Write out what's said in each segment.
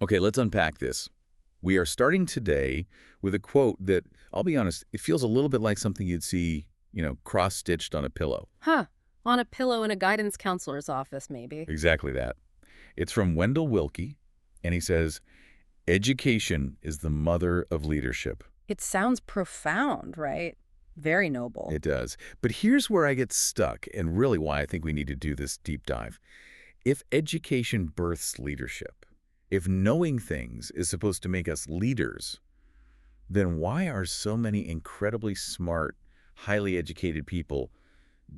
Okay, let's unpack this. We are starting today with a quote that, I'll be honest, it feels a little bit like something you'd see, cross-stitched on a pillow. Huh. On a pillow in a guidance counselor's office, maybe. Exactly that. It's from Wendell Willkie, and he says, education is the mother of leadership. It sounds profound, right? Very noble. It does. But here's where I get stuck, and really why I think we need to do this deep dive. If education births leadership, if knowing things is supposed to make us leaders, then why are so many incredibly smart, highly educated people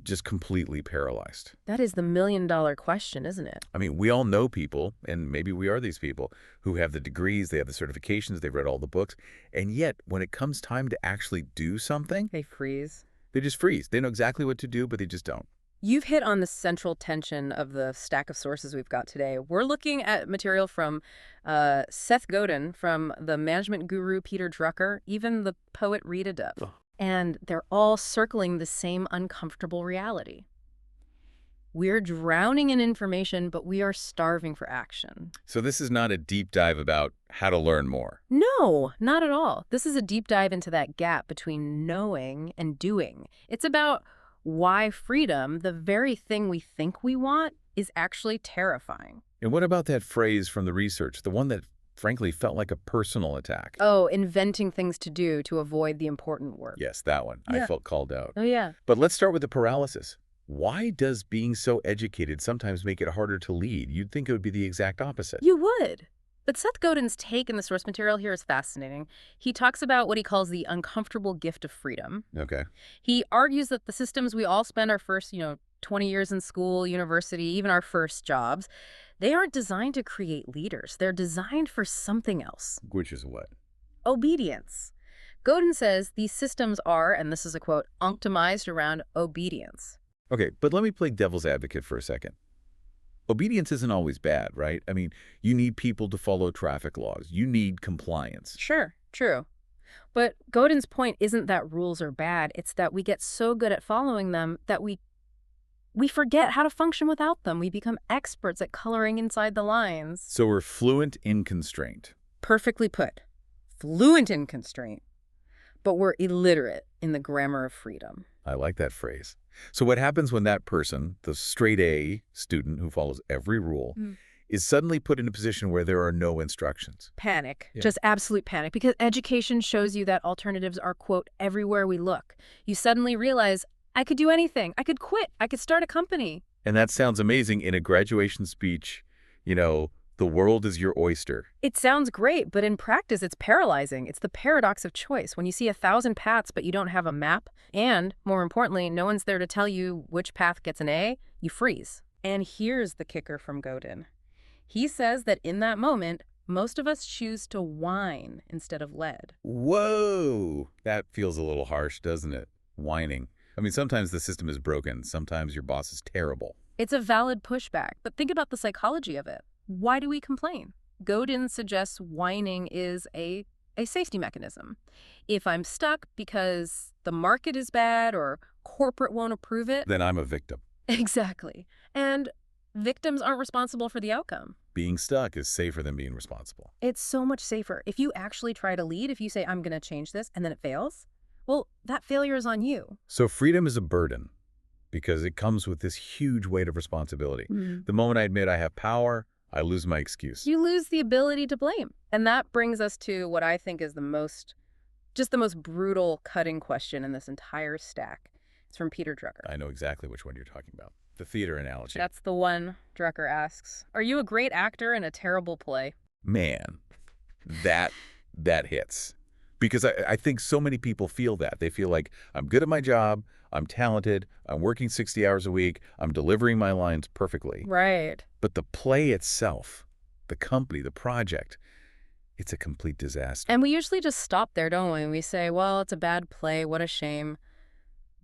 just completely paralyzed? That is the million-dollar question, isn't it? I mean, we all know people, and maybe we are these people, who have the degrees, they have the certifications, they've read all the books, and yet when it comes time to actually do something, They freeze. they just freeze. They know exactly what to do, but they just don't. You've hit on the central tension of the stack of sources we've got today. We're looking at material from Seth Godin, from the management guru Peter Drucker, even the poet Rita Dove. Ugh. And they're all circling the same uncomfortable reality. We're drowning in information, but we are starving for action. So this is not a deep dive about how to learn more. No, not at all. This is a deep dive into that gap between knowing and doing. It's about why freedom, the very thing we think we want, is actually terrifying. And what about that phrase from the research, the one that frankly felt like a personal attack? Oh, inventing things to do to avoid the important work. Yes, that one. I Yeah. felt called out. Oh, yeah. But let's start with the paralysis. Why does being so educated sometimes make it harder to lead? You'd think it would be the exact opposite. You would. But Seth Godin's take in the source material here is fascinating. He talks about what he calls the uncomfortable gift of freedom. Okay. He argues that the systems we all spend our first, 20 years in school, university, even our first jobs, they aren't designed to create leaders. They're designed for something else. Which is what? Obedience. Godin says these systems are, and this is a quote, optimized around obedience. Okay, but let me play devil's advocate for a second. Obedience isn't always bad, right? I mean, you need people to follow traffic laws. You need compliance. Sure, true. But Godin's point isn't that rules are bad. It's that we get so good at following them that we forget how to function without them. We become experts at coloring inside the lines. So we're fluent in constraint. Perfectly put. Fluent in constraint. But we're illiterate in the grammar of freedom. I like that phrase. So what happens when that person, the straight A student who follows every rule, is suddenly put in a position where there are no instructions? Panic. Yeah. Just absolute panic. Because education shows you that alternatives are, quote, everywhere we look. You suddenly realize, I could do anything. I could quit. I could start a company. And that sounds amazing in a graduation speech, the world is your oyster. It sounds great, but in practice, it's paralyzing. It's the paradox of choice. When you see 1,000 paths, but you don't have a map, and, more importantly, no one's there to tell you which path gets an A, you freeze. And here's the kicker from Godin. He says that in that moment, most of us choose to whine instead of lead. Whoa! That feels a little harsh, doesn't it? Whining. I mean, sometimes the system is broken. Sometimes your boss is terrible. It's a valid pushback, but think about the psychology of it. Why do we complain? Godin suggests whining is a safety mechanism. If I'm stuck because the market is bad or corporate won't approve it. Then I'm a victim. Exactly. And victims aren't responsible for the outcome. Being stuck is safer than being responsible. It's so much safer. If you actually try to lead, if you say, I'm going to change this, and then it fails, well, that failure is on you. So freedom is a burden because it comes with this huge weight of responsibility. The moment I admit I have power, I lose my excuse. You lose the ability to blame. And that brings us to what I think is the most brutal cutting question in this entire stack. It's from Peter Drucker. I know exactly which one you're talking about. The theater analogy. That's the one Drucker asks. Are you a great actor in a terrible play? Man, that hits. Because I think so many people feel that. They feel like, I'm good at my job, I'm talented, I'm working 60 hours a week, I'm delivering my lines perfectly. Right. But the play itself, the company, the project, it's a complete disaster. And we usually just stop there, don't we? We say, well, it's a bad play, what a shame.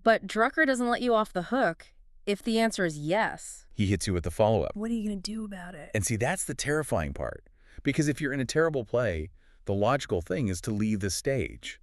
But Drucker doesn't let you off the hook if the answer is yes. He hits you with the follow-up. What are you going to do about it? And see, that's the terrifying part. Because if you're in a terrible play, the logical thing is to leave the stage.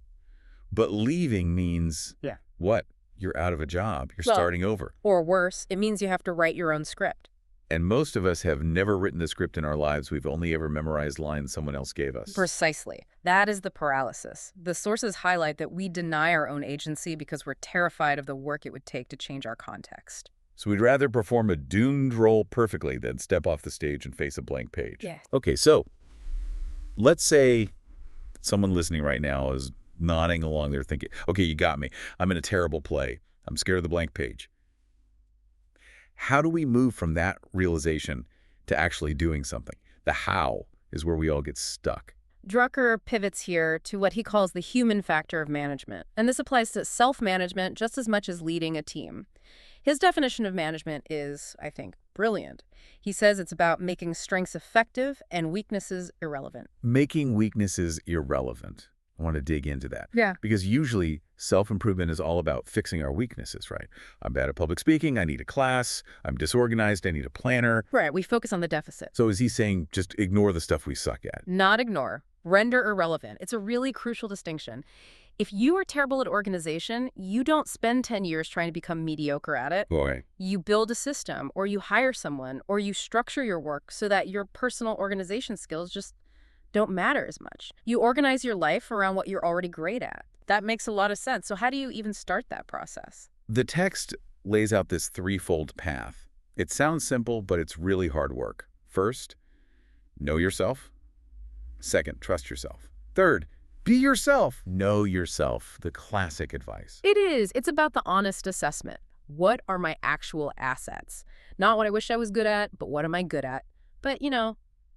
But leaving means, what? You're out of a job. You're Well, starting over. Or worse, it means you have to write your own script. And most of us have never written the script in our lives. We've only ever memorized lines someone else gave us. Precisely. That is the paralysis. The sources highlight that we deny our own agency because we're terrified of the work it would take to change our context. So we'd rather perform a doomed role perfectly than step off the stage and face a blank page. Yeah. Okay, so let's say someone listening right now is nodding along there thinking, okay, you got me. I'm in a terrible play. I'm scared of the blank page. How do we move from that realization to actually doing something? The how is where we all get stuck. Drucker pivots here to what he calls the human factor of management, and this applies to self-management just as much as leading a team. His definition of management is, I think, brilliant. He says it's about making strengths effective and weaknesses irrelevant. Making weaknesses irrelevant. I want to dig into that. Yeah. Because usually self-improvement is all about fixing our weaknesses, right? I'm bad at public speaking. I need a class. I'm disorganized. I need a planner. Right, we focus on the deficit. So is he saying just ignore the stuff we suck at? Not ignore. Render irrelevant. It's a really crucial distinction. If you are terrible at organization, you don't spend 10 years trying to become mediocre at it. Boy. You build a system, or you hire someone, or you structure your work so that your personal organization skills just don't matter as much. You organize your life around what you're already great at. That makes a lot of sense. So how do you even start that process? The text lays out this threefold path. It sounds simple, but it's really hard work. First, know yourself. Second, trust yourself. Third, be yourself. Know yourself, the classic advice. It is. It's about the honest assessment. What are my actual assets? Not what I wish I was good at, but what am I good at? But,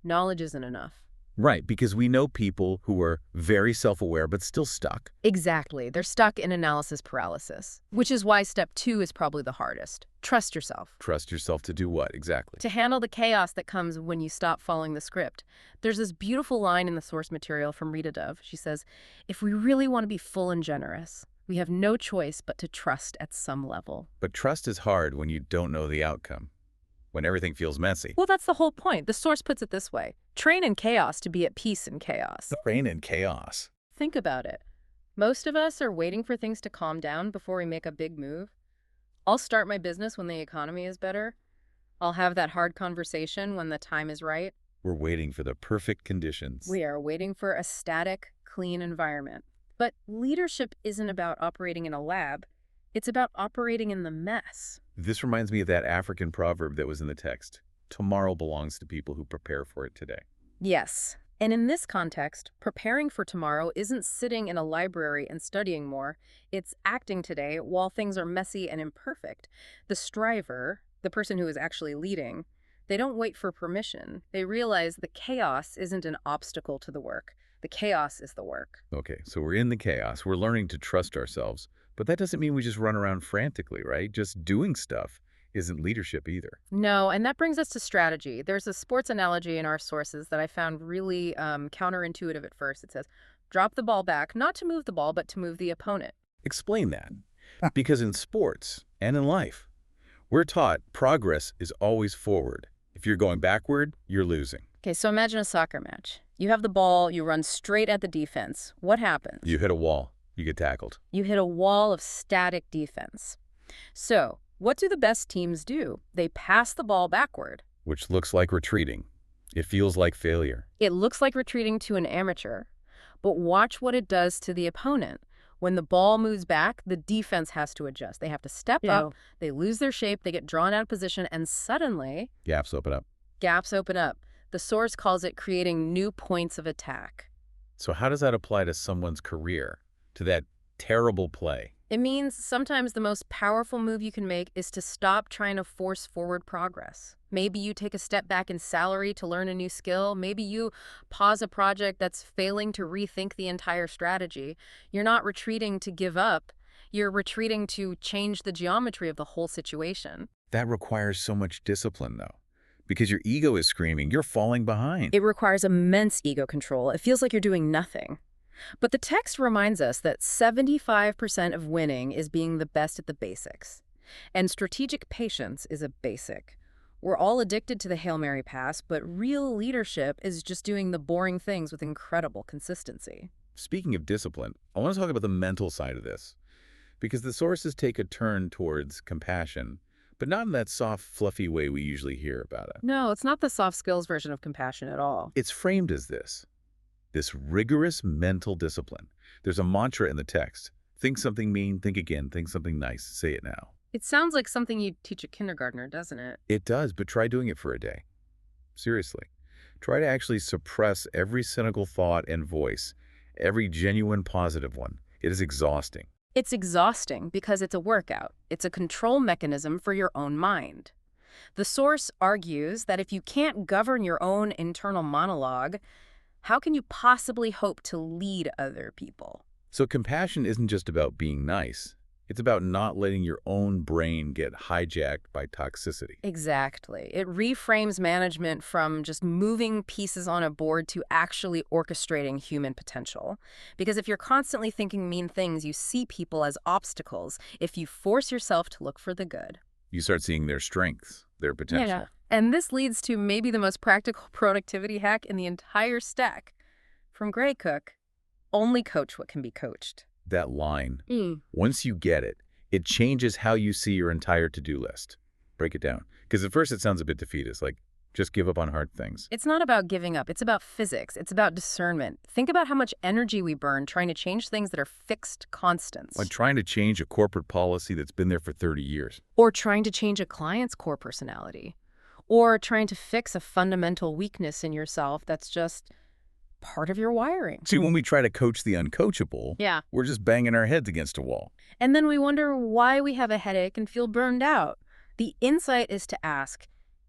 knowledge isn't enough. Right, because we know people who are very self-aware but still stuck. Exactly. They're stuck in analysis paralysis, which is why step 2 is probably the hardest. Trust yourself. Trust yourself to do what, exactly? To handle the chaos that comes when you stop following the script. There's this beautiful line in the source material from Rita Dove. She says, if we really want to be full and generous, we have no choice but to trust at some level. But trust is hard when you don't know the outcome, when everything feels messy. Well, that's the whole point. The source puts it this way. Train in chaos to be at peace in chaos. Train in chaos. Think about it. Most of us are waiting for things to calm down before we make a big move. I'll start my business when the economy is better. I'll have that hard conversation when the time is right. We're waiting for the perfect conditions. We are waiting for a static, clean environment. But leadership isn't about operating in a lab. It's about operating in the mess. This reminds me of that African proverb that was in the text. Tomorrow belongs to people who prepare for it today. Yes. And in this context, preparing for tomorrow isn't sitting in a library and studying more. It's acting today while things are messy and imperfect. The striver, the person who is actually leading, they don't wait for permission. They realize the chaos isn't an obstacle to the work. The chaos is the work. Okay, so we're in the chaos. We're learning to trust ourselves. But that doesn't mean we just run around frantically, right? Just doing stuff isn't leadership either. No, and that brings us to strategy. There's a sports analogy in our sources that I found really counterintuitive at first. It says, drop the ball back, not to move the ball, but to move the opponent. Explain that. Because in sports and in life, we're taught progress is always forward. If you're going backward, you're losing. Okay, so imagine a soccer match. You have the ball, you run straight at the defense. What happens? You hit a wall. You get tackled. You hit a wall of static defense. So, what do the best teams do? They pass the ball backward. Which looks like retreating. It feels like failure. It looks like retreating to an amateur. But watch what it does to the opponent. When the ball moves back, the defense has to adjust. They have to step up, they lose their shape, they get drawn out of position, and suddenly Gaps open up. gaps open up. The source calls it creating new points of attack. So how does that apply to someone's career? To that terrible play? It means sometimes the most powerful move you can make is to stop trying to force forward progress. Maybe you take a step back in salary to learn a new skill. Maybe you pause a project that's failing to rethink the entire strategy. You're not retreating to give up. You're retreating to change the geometry of the whole situation. That requires so much discipline, though. Because your ego is screaming, you're falling behind. It requires immense ego control. It feels like you're doing nothing. But the text reminds us that 75% of winning is being the best at the basics. And strategic patience is a basic. We're all addicted to the Hail Mary pass, but real leadership is just doing the boring things with incredible consistency. Speaking of discipline, I want to talk about the mental side of this. Because the sources take a turn towards compassion, but not in that soft, fluffy way we usually hear about it. No, it's not the soft skills version of compassion at all. It's framed as this rigorous mental discipline. There's a mantra in the text. Think something mean, think again, think something nice, say it now. It sounds like something you'd teach a kindergartner, doesn't it? It does, but try doing it for a day. Seriously. Try to actually suppress every cynical thought and voice, every genuine positive one. It is exhausting. It's exhausting because it's a workout. It's a control mechanism for your own mind. The source argues that if you can't govern your own internal monologue, how can you possibly hope to lead other people? So compassion isn't just about being nice. It's about not letting your own brain get hijacked by toxicity. Exactly. It reframes management from just moving pieces on a board to actually orchestrating human potential. Because if you're constantly thinking mean things, you see people as obstacles. If you force yourself to look for the good. You start seeing their strengths, their potential. Yeah. And this leads to maybe the most practical productivity hack in the entire stack. From Gray Cook, only coach what can be coached. That line, once you get it, it changes how you see your entire to-do list. Break it down. Because at first it sounds a bit defeatist, like just give up on hard things. It's not about giving up. It's about physics. It's about discernment. Think about how much energy we burn trying to change things that are fixed constants. Like trying to change a corporate policy that's been there for 30 years. Or trying to change a client's core personality. Or trying to fix a fundamental weakness in yourself that's just part of your wiring. See, when we try to coach the uncoachable, Yeah. we're just banging our heads against a wall. And then we wonder why we have a headache and feel burned out. The insight is to ask,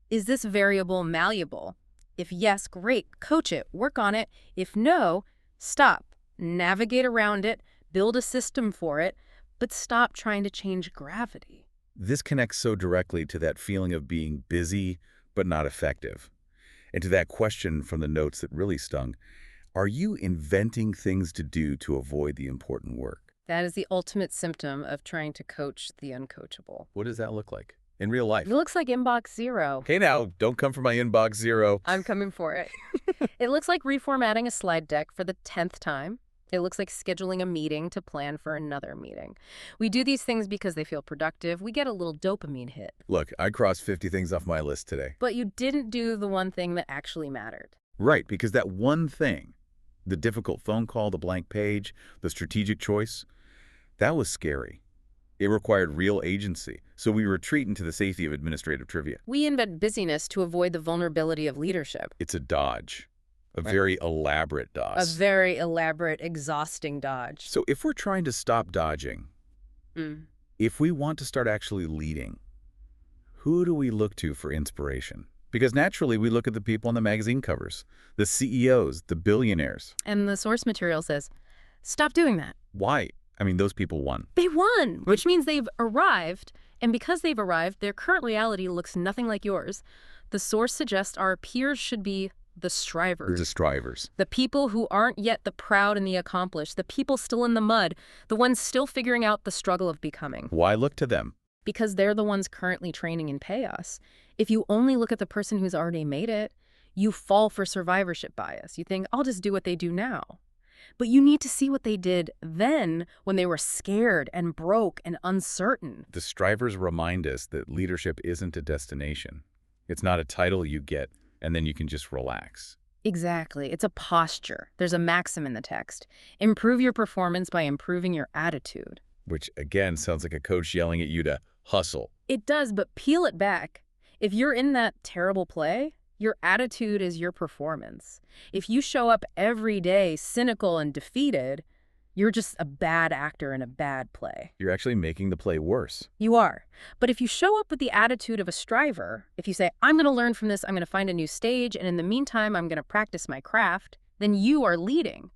is this variable malleable? If yes, great, coach it, work on it. If no, stop, navigate around it, build a system for it, but stop trying to change gravity. This connects so directly to that feeling of being busy but not effective. And to that question from the notes that really stung, are you inventing things to do to avoid the important work? That is the ultimate symptom of trying to coach the uncoachable. What does that look like in real life? It looks like inbox zero. Okay, now, don't come for my inbox zero. I'm coming for it. It looks like reformatting a slide deck for the 10th time. It looks like scheduling a meeting to plan for another meeting. We do these things because they feel productive. We get a little dopamine hit. Look, I crossed 50 things off my list today. But you didn't do the one thing that actually mattered. Right, because that one thing, the difficult phone call, the blank page, the strategic choice, that was scary. It required real agency, so we retreat into the safety of administrative trivia. We invent busyness to avoid the vulnerability of leadership. It's a dodge, a very elaborate dodge. A very elaborate, exhausting dodge. So if we're trying to stop dodging, if we want to start actually leading, who do we look to for inspiration? Because naturally we look at the people on the magazine covers, the CEOs, the billionaires. And the source material says, stop doing that. Why? I mean, those people won. They won, which means they've arrived, and because they've arrived, their current reality looks nothing like yours. The source suggests our peers should be the strivers. The strivers. The people who aren't yet the proud and the accomplished, the people still in the mud, the ones still figuring out the struggle of becoming. Why look to them? Because they're the ones currently training in chaos. If you only look at the person who's already made it, you fall for survivorship bias. You think, I'll just do what they do now. But you need to see what they did then when they were scared and broke and uncertain. The strivers remind us that leadership isn't a destination. It's not a title you get and then you can just relax. Exactly. It's a posture. There's a maxim in the text. Improve your performance by improving your attitude. Which, again, sounds like a coach yelling at you to hustle. It does, but peel it back. If you're in that terrible play, your attitude is your performance. If you show up every day cynical and defeated, you're just a bad actor in a bad play. You're actually making the play worse. You are. But if you show up with the attitude of a striver, if you say, I'm going to learn from this, I'm going to find a new stage, and in the meantime, I'm going to practice my craft, then you are leading,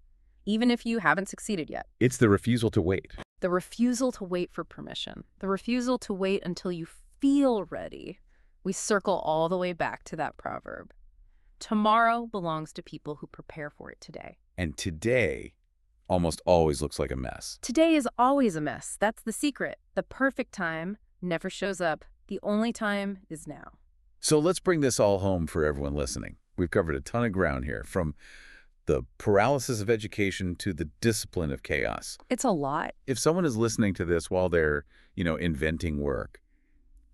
even if you haven't succeeded yet. It's the refusal to wait. The refusal to wait for permission. The refusal to wait until you feel ready. We circle all the way back to that proverb. Tomorrow belongs to people who prepare for it today. And today almost always looks like a mess. Today is always a mess. That's the secret. The perfect time never shows up. The only time is now. So let's bring this all home for everyone listening. We've covered a ton of ground here, from the paralysis of education to the discipline of chaos. It's a lot. If someone is listening to this while they're, inventing work,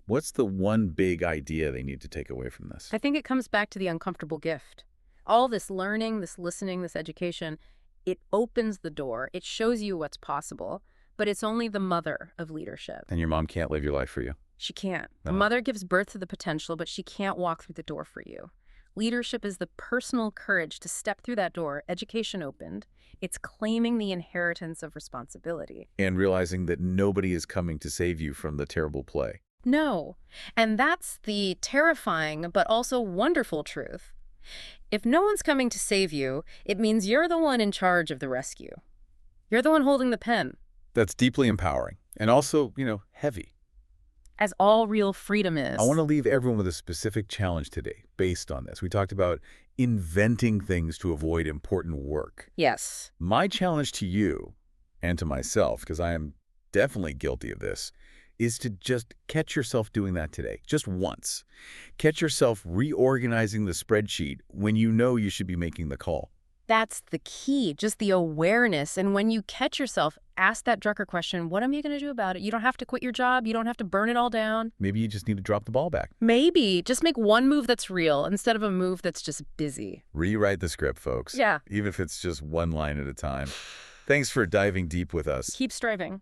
What's the one big idea they need to take away from this? I think it comes back to the uncomfortable gift. All this learning, this listening, this education, it opens the door. It shows you what's possible, but it's only the mother of leadership. And your mom can't live your life for you. She can't. No. The mother gives birth to the potential, but she can't walk through the door for you. Leadership is the personal courage to step through that door, education opened. It's claiming the inheritance of responsibility. And realizing that nobody is coming to save you from the terrible play. No. And that's the terrifying but also wonderful truth. If no one's coming to save you, it means you're the one in charge of the rescue. You're the one holding the pen. That's deeply empowering and also, heavy. As all real freedom is. I want to leave everyone with a specific challenge today based on this. We talked about inventing things to avoid important work. Yes. My challenge to you and to myself, because I am definitely guilty of this, is to just catch yourself doing that today, just once. Catch yourself reorganizing the spreadsheet when you know you should be making the call. That's the key, just the awareness. And when you catch yourself, ask that Drucker question, what am I going to do about it? You don't have to quit your job. You don't have to burn it all down. Maybe you just need to drop the ball back. Maybe. Just make one move that's real instead of a move that's just busy. Rewrite the script, folks. Yeah. Even if it's just one line at a time. Thanks for diving deep with us. Keep striving.